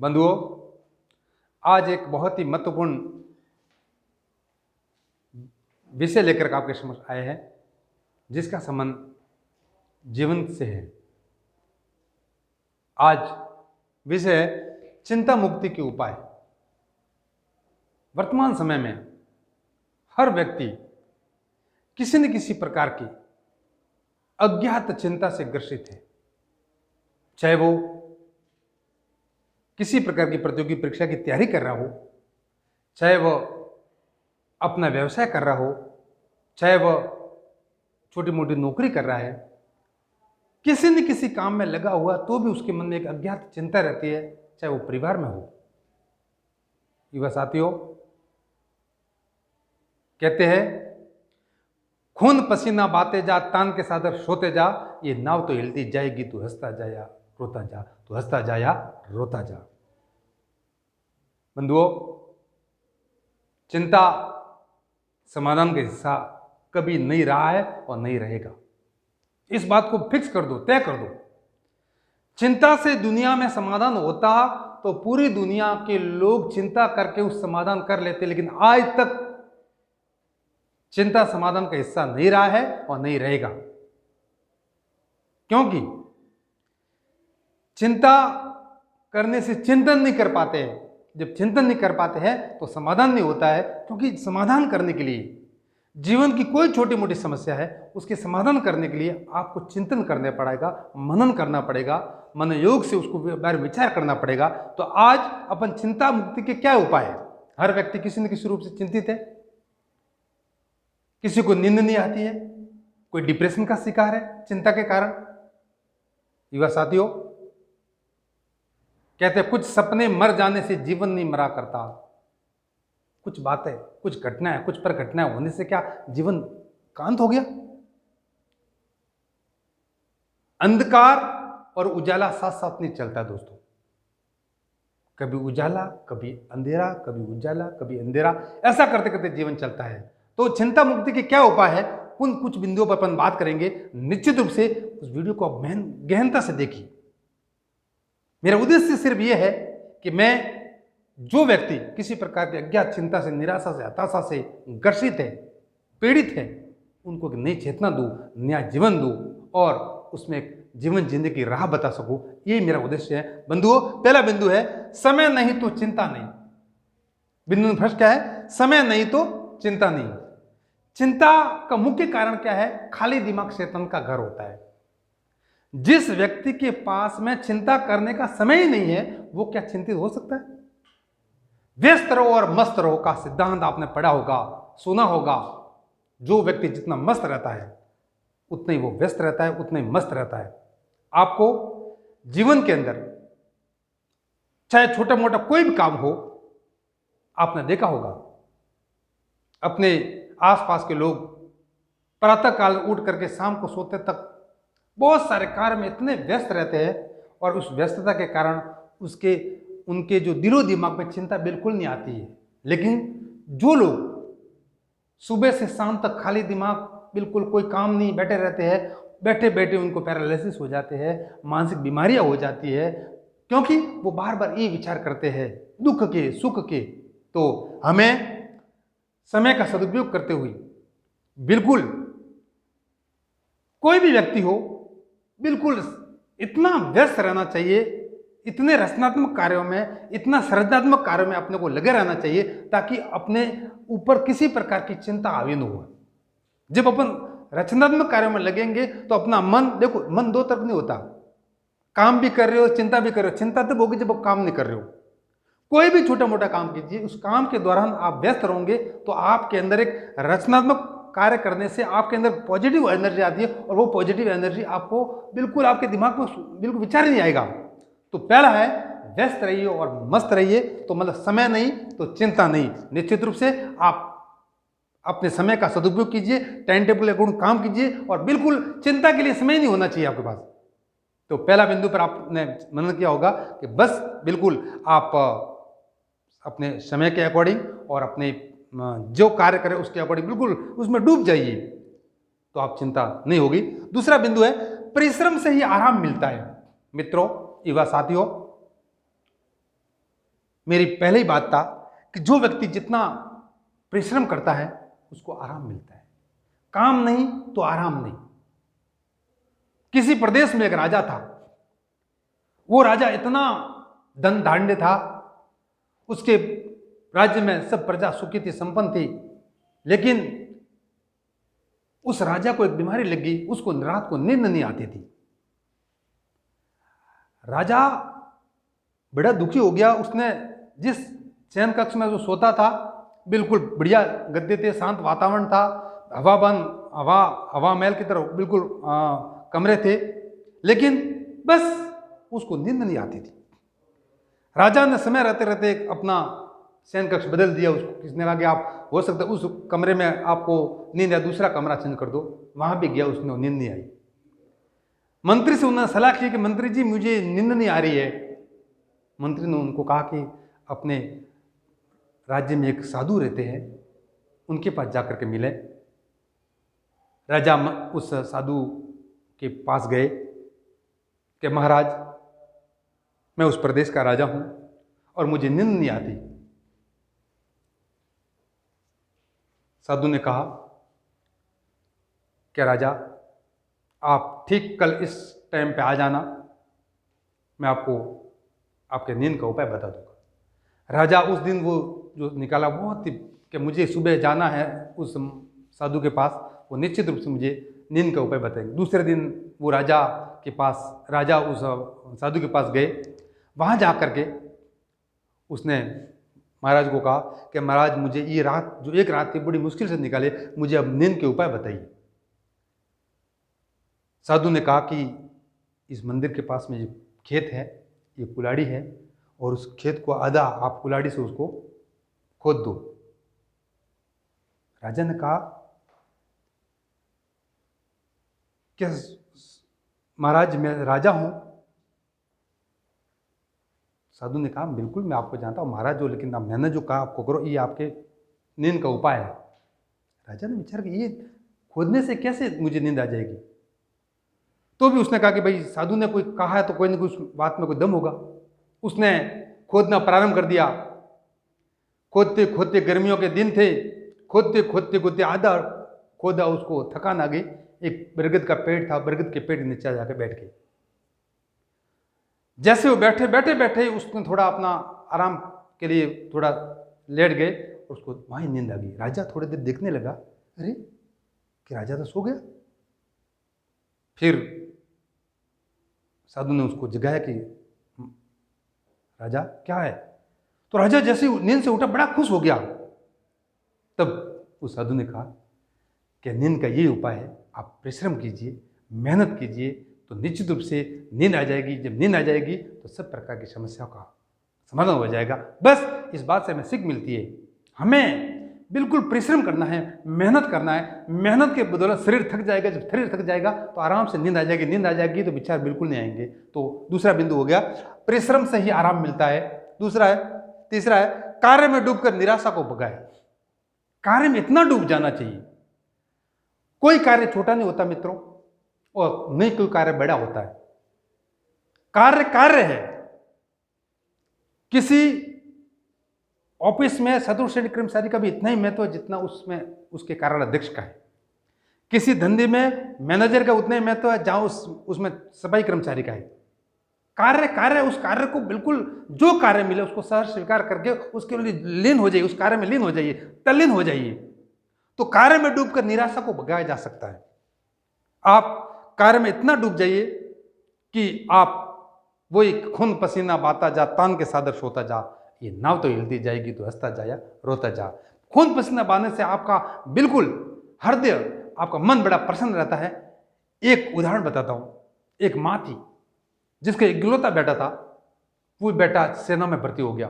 बंधुओं, आज एक बहुत ही महत्वपूर्ण विषय लेकर आपके समक्ष आए हैं, जिसका संबंध जीवन से है। आज विषय है चिंता मुक्ति के उपाय। वर्तमान समय में हर व्यक्ति किसी न किसी प्रकार की अज्ञात चिंता से ग्रसित है, चाहे वो किसी प्रकार की प्रतियोगी परीक्षा की तैयारी कर रहा हो, चाहे वह अपना व्यवसाय कर रहा हो, चाहे वह छोटी मोटी नौकरी कर रहा है, किसी न किसी काम में लगा हुआ तो भी उसके मन में एक अज्ञात चिंता रहती है, चाहे वो परिवार में हो। युवा साथियों, कहते हैं खून पसीना बाते जा, तान के सादर सोते जा, ये नाव तो हिलती जाएगी, तू हंसता जा या रोता जा, तू हंसता जा या रोता जा। बंधुओं, चिंता समाधान का हिस्सा कभी नहीं रहा है और नहीं रहेगा। इस बात को फिक्स कर दो, तय कर दो। चिंता से दुनिया में समाधान होता तो पूरी दुनिया के लोग चिंता करके उस समाधान कर लेते, लेकिन आज तक चिंता समाधान का हिस्सा नहीं रहा है और नहीं रहेगा। क्योंकि चिंता करने से चिंतन नहीं कर पाते हैं। जब चिंतन नहीं कर पाते हैं तो समाधान नहीं होता है, क्योंकि समाधान करने के लिए जीवन की कोई छोटी मोटी समस्या है, उसके समाधान करने के लिए आपको चिंतन करना पड़ेगा, मनन करना पड़ेगा, मन योग से उसको बारे में विचार करना पड़ेगा। तो आज अपन चिंता मुक्ति के क्या उपाय है? हर व्यक्ति किसी न किसी रूप से चिंतित है। किसी को नींद नहीं आती है, कोई डिप्रेशन का शिकार है चिंता के कारण। युवा साथियों, कहते हैं कुछ सपने मर जाने से जीवन नहीं मरा करता। कुछ बातें, कुछ घटनाएं, कुछ पर घटनाएं होने से क्या जीवन कांत हो गया? अंधकार और उजाला साथ साथ नहीं चलता दोस्तों। कभी उजाला, कभी अंधेरा, कभी उजाला, कभी अंधेरा, ऐसा करते करते जीवन चलता है। तो चिंता मुक्ति के क्या उपाय है, उन कुछ बिंदुओं पर अपन बात करेंगे। निश्चित रूप से उस वीडियो को गहनता से देखिए। मेरा उद्देश्य सिर्फ यह है कि मैं जो व्यक्ति किसी प्रकार की अज्ञात चिंता से, निराशा से, हताशा से ग्रसित है, पीड़ित है, उनको एक नई चेतना दूं, नया जीवन दूं और उसमें एक जीवन जीने की राह बता सकूं। यही मेरा उद्देश्य है। बंधुओं, पहला बिंदु है समय नहीं तो चिंता नहीं। बिंदु फर्स्ट क्या है? समय नहीं तो चिंता नहीं। चिंता का मुख्य कारण क्या है? खाली दिमाग शैतान का घर होता है। जिस व्यक्ति के पास में चिंता करने का समय ही नहीं है, वो क्या चिंतित हो सकता है? व्यस्त रहो और मस्त रहो का सिद्धांत आपने पढ़ा होगा, सुना होगा। जो व्यक्ति जितना मस्त रहता है उतना ही वो व्यस्त रहता है, उतना ही मस्त रहता है। आपको जीवन के अंदर चाहे छोटा मोटा कोई भी काम हो, आपने देखा होगा अपने आसपास के लोग प्रातः काल उठ करके शाम को सोते तक बहुत सारे कार्य में इतने व्यस्त रहते हैं, और उस व्यस्तता के कारण उनके जो दिलो दिमाग में चिंता बिल्कुल नहीं आती है। लेकिन जो लोग सुबह से शाम तक खाली दिमाग, बिल्कुल कोई काम नहीं, बैठे रहते हैं, बैठे बैठे उनको पैरालिसिस हो जाते हैं, मानसिक बीमारियां हो जाती है, क्योंकि वो बार बार ये विचार करते हैं दुख के, सुख के। तो हमें समय का सदुपयोग करते हुए बिल्कुल कोई भी व्यक्ति हो, बिल्कुल इतना व्यस्त रहना चाहिए, इतने रचनात्मक कार्यों में, इतना सृजनात्मक कार्यों में अपने को लगे रहना चाहिए, ताकि अपने ऊपर किसी प्रकार की चिंता हावी न हो। जब अपन रचनात्मक कार्यों में लगेंगे तो अपना मन, देखो मन दो तरफ नहीं होता। काम भी कर रहे हो, चिंता भी कर रहे हो। चिंता तब होगी जब आप काम नहीं कर रहे हो। कोई भी छोटा मोटा काम कीजिए, उस काम के दौरान आप व्यस्त रहोगे तो आपके अंदर एक रचनात्मक कार्य करने से आपके अंदर पॉजिटिव एनर्जी आती है, और वो पॉजिटिव एनर्जी आपको बिल्कुल आपके दिमाग में बिल्कुल विचार ही नहीं आएगा। तो पहला है व्यस्त रहिए और मस्त रहिए। तो मतलब समय नहीं तो चिंता नहीं। निश्चित रूप से आप अपने समय का सदुपयोग कीजिए, टाइम टेबल के अकॉर्डिंग काम कीजिए, और बिल्कुल चिंता के लिए समय नहीं होना चाहिए आपके पास। तो पहला बिंदु पर आपने मनन किया होगा कि बस बिल्कुल आप अपने समय के अकॉर्डिंग और अपने जो कार्य करें उसके अकॉर्डिंग बिल्कुल उसमें डूब जाइए, तो आप चिंता नहीं होगी। दूसरा बिंदु है परिश्रम से ही आराम मिलता है। मित्रों, युवा साथियों, मेरी पहले ही बात था कि जो व्यक्ति जितना परिश्रम करता है उसको आराम मिलता है, काम नहीं तो आराम नहीं। किसी प्रदेश में एक राजा था, वो राजा इतना धन धान्य था, उसके राज्य में सब प्रजा सुखी थी, संपन्न थी, लेकिन उस राजा को एक बीमारी लग गई, उसको रात को नींद नहीं आती थी। राजा बड़ा दुखी हो गया। उसने जिस शयन कक्ष में जो सोता था, बिल्कुल बढ़िया गद्दे थे, शांत वातावरण था, हवा महल की तरह बिल्कुल कमरे थे, लेकिन बस उसको नींद नहीं आती थी। राजा ने समय रहते रहते अपना शयन कक्ष बदल दिया। उसको किसने कहा कि आप हो सकता है उस कमरे में आपको नींद या दूसरा कमरा चेंज कर दो। वहां भी गया, उसने नींद नहीं आई। मंत्री से उन्होंने सलाह की कि मंत्री जी मुझे नींद नहीं आ रही है। मंत्री ने उनको कहा कि अपने राज्य में एक साधु रहते हैं, उनके पास जाकर के मिले। राजा उस साधु के पास गए कि महाराज, मैं उस प्रदेश का राजा हूं और मुझे नींद नहीं आती। साधु ने कहा कि राजा, आप ठीक कल इस टाइम पे आ जाना, मैं आपको आपके नींद का उपाय बता दूंगा। राजा उस दिन वो जो निकाला बहुत ही कि मुझे सुबह जाना है उस साधु के पास, वो निश्चित रूप से मुझे नींद का उपाय बताएंगे। दूसरे दिन वो राजा उस साधु के पास गए। वहाँ जा कर के उसने महाराज को कहा कि महाराज, मुझे ये रात जो एक रात थी बड़ी मुश्किल से निकाले, मुझे अब नींद के उपाय बताइए। साधु ने कहा कि इस मंदिर के पास में ये खेत है, ये कुल्हाड़ी है, और उस खेत को आधा आप कुल्हाड़ी से उसको खोद दो। राजा ने कहा कि महाराज मैं राजा हूं। साधु ने कहा बिल्कुल मैं आपको जानता हूं महाराज, जो लेकिन मैंने जो कहा आपको करो, ये आपके नींद का उपाय है। राजा ने विचार किया, ये खोदने से कैसे मुझे नींद आ जाएगी? तो भी उसने कहा कि भाई साधु ने कोई कहा है तो कोई ना कोई उस बात में कोई दम होगा। उसने खोदना प्रारंभ कर दिया। खोदते खोदते, गर्मियों के दिन थे, खोदते खोदते खोदते आधा खोदा, उसको थकान आ गई। एक बरगद का पेड़ था, बरगद के पेड़ के नीचे जाकर बैठ गए। जैसे वो बैठे उसने थोड़ा अपना आराम के लिए थोड़ा लेट गए, उसको वहीं नींद आ गई। राजा थोड़ी देर देखने लगा, अरे कि राजा तो सो गया। फिर साधु ने उसको जगाया कि राजा क्या है? तो राजा जैसे नींद से उठा, बड़ा खुश हो गया। तब उस साधु ने कहा कि नींद का ये उपाय है, आप परिश्रम कीजिए, मेहनत कीजिए, तो निश्चित रूप से नींद आ जाएगी। जब नींद आ जाएगी तो सब प्रकार की समस्याओं का समाधान हो जाएगा। बस इस बात से हमें सीख मिलती है, हमें बिल्कुल परिश्रम करना है, मेहनत करना है। मेहनत के बदौलत शरीर थक जाएगा, जब शरीर थक जाएगा तो आराम से नींद आ जाएगी। नींद आ जाएगी तो विचार बिल्कुल नहीं आएंगे। तो दूसरा बिंदु हो गया, परिश्रम से ही आराम मिलता है। तीसरा है कार्य में डूबकर निराशा को भगाए। कार्य में इतना डूब जाना चाहिए। कोई कार्य छोटा नहीं होता मित्रों, और नहीं कोई कार्य बड़ा होता है। कार्य है। किसी ऑफिस में चतुर्थ श्रेणी कर्मचारी का भी इतना ही महत्व है जितना उसमें उसके कार्यालय अध्यक्ष का है। किसी धंधे में मैनेजर का उतना ही महत्व है जहां उसमें सफाई कर्मचारी का है। कार्य उस कार्य को बिल्कुल, जो कार्य मिले उसको सहर्ष स्वीकार करके उसके लिए लीन हो जाइए, उस कार्य में लीन हो जाइए, तल्लीन हो जाइए। तो कार्य में डूबकर निराशा को भगाया जा सकता है। आप कार्य में इतना डूब जाइए कि आप वो एक खून पसीना बहाता जा, तान के सादर सोता जा, ये नाव तो हिलती जाएगी तो हंसता जा या रोता जा। खून पसीना बहाने से आपका बिल्कुल हृदय, आपका मन बड़ा प्रसन्न रहता है। एक उदाहरण बताता हूं। एक मां थी जिसका इकलौता बेटा था, वो बेटा सेना में भर्ती हो गया।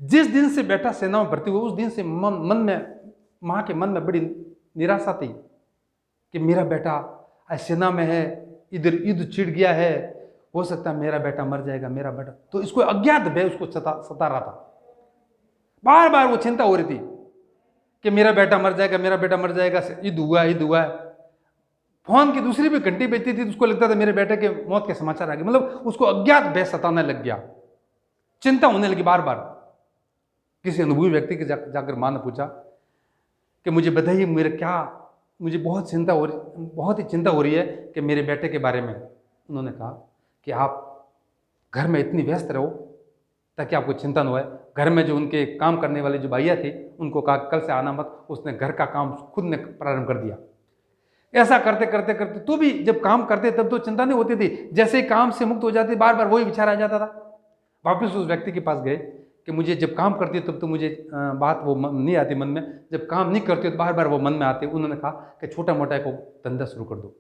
जिस दिन से बेटा सेना में भर्ती हुआ, उस दिन से मां के मन में बड़ी निराशा थी कि मेरा बेटा सेना में है, इधर युद्ध छिड़ गया है, हो सकता है मेरा बेटा मर जाएगा, मेरा बेटा। तो इसको अज्ञात भय उसको सता रहा था। बार बार वो चिंता हो रही थी कि मेरा बेटा मर जाएगा, मेरा बेटा मर जाएगा, युद्ध हुआ है। फोन की दूसरी भी घंटी बजती थी तो उसको लगता था मेरे बेटे के मौत के समाचार आ गए। मतलब उसको अज्ञात भय सताने लग गया। चिंता होने लगी बार बार। किसी अनुभवी व्यक्ति के जाकर माँ ने पूछा कि मुझे बताइए मुझे बहुत ही चिंता हो रही है कि मेरे बेटे के बारे में। उन्होंने कहा कि आप घर में इतनी व्यस्त रहो ताकि आपको चिंता न होए। घर में जो उनके काम करने वाले जो भैया थे उनको कहा कल से आना मत। उसने घर का काम खुद ने प्रारंभ कर दिया। ऐसा करते करते करते तो भी जब काम करते तब तो चिंता नहीं होती थी, जैसे ही काम से मुक्त हो जाते बार बार वही विचार आ जाता था। वापस उस व्यक्ति के पास गए कि मुझे जब काम करती है तब तो मुझे बात वो नहीं आती मन में, जब काम नहीं करती तो बार बार वो मन में आती। उन्होंने कहा कि छोटा मोटा एक धंधा शुरू कर दो।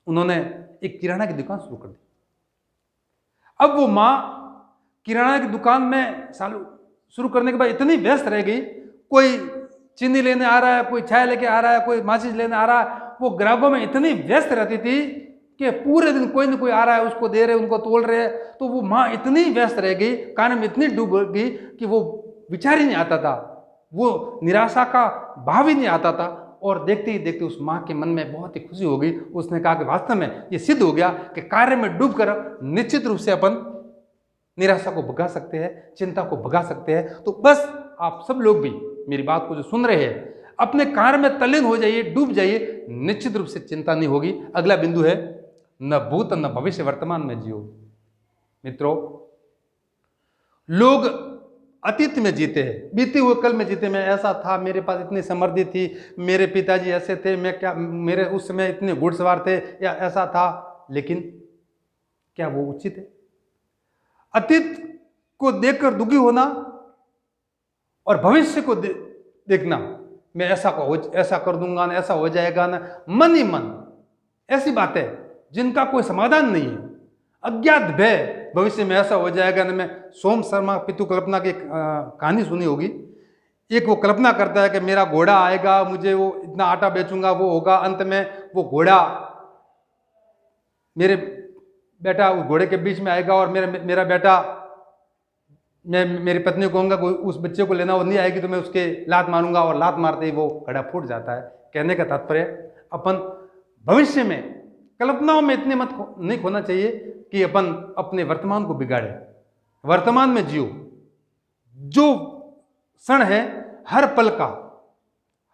उन्होंने एक किराना की दुकान शुरू कर दी। अब वो माँ किराना की दुकान में शुरू करने के बाद इतनी व्यस्त रह गई, कोई चीनी लेने आ रहा है, कोई चाय लेके आ रहा है, कोई माचिस लेने आ रहा है, वो ग्राहकों में इतनी व्यस्त रहती थी कि पूरे दिन कोई ना कोई आ रहा है, उसको दे रहे, उनको तोल रहे। तो वो माँ इतनी व्यस्त रह गई, काम में इतनी डूब गई कि वो विचार ही नहीं आता था, वो निराशा का भाव ही नहीं आता था। और देखते ही देखते उस माँ के मन में बहुत ही खुशी हो गई। उसने कहा कि वास्तव में ये सिद्ध हो गया कि कार्य में डूबकर निश्चित रूप से अपन निराशा को भगा सकते हैं, चिंता को भगा सकते हैं। तो बस आप सब लोग भी मेरी बात को जो सुन रहे हैं, अपने कार्य में तल्लीन हो जाइए, डूब जाइए, निश्चित रूप से चिंता नहीं होगी। अगला बिंदु है न भूत न भविष्य, वर्तमान में जियो। मित्रों, लोग अतीत में जीते हैं, बीते हुए कल में जीते। मैं ऐसा था, मेरे पास इतनी समृद्धि थी, मेरे पिताजी ऐसे थे, मेरे उस समय इतने घुड़सवार थे, या ऐसा था। लेकिन क्या वो उचित है? अतीत को देखकर दुखी होना और भविष्य को देखना, मैं ऐसा कर दूंगा ना, ऐसा हो जाएगा ना, मन ही मन ऐसी बातें जिनका कोई समाधान नहीं है। अज्ञात भय, भविष्य में ऐसा हो जाएगा ना। मैं सोम शर्मा पितु कल्पना की कहानी सुनी होगी। एक वो कल्पना करता है कि मेरा घोड़ा आएगा, मुझे वो इतना आटा बेचूंगा, वो होगा। अंत में वो घोड़ा, मेरे बेटा उस घोड़े के बीच में आएगा और मेरा बेटा, मैं मेरी पत्नी को कहूँगा उस बच्चे को लेना, वो नहीं आएगी तो मैं उसके लात मारूंगा, और लात मारते ही वो घड़ा फूट जाता है। कहने का तात्पर्य, अपन भविष्य में कल्पनाओं में इतने नहीं खोना चाहिए कि अपन अपने वर्तमान को बिगाड़े। वर्तमान में जियो। जो क्षण है, हर पल का,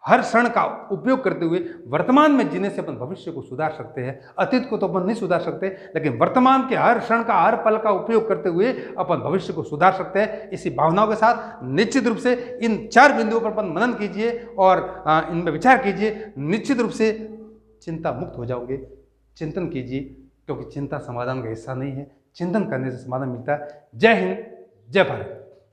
हर क्षण का उपयोग करते हुए वर्तमान में जीने से अपन भविष्य को सुधार सकते हैं। अतीत को तो अपन नहीं सुधार सकते, लेकिन वर्तमान के हर क्षण का, हर पल का उपयोग करते हुए अपन भविष्य को सुधार सकते हैं। इसी भावनाओं के साथ निश्चित रूप से इन 4 बिंदुओं पर अपन मनन कीजिए और इनमें विचार कीजिए। निश्चित रूप से चिंता मुक्त हो जाओगे। चिंतन कीजिए, क्योंकि चिंता समाधान का हिस्सा नहीं है, चिंतन करने से समाधान मिलता है। जय हिंद, जय भारत।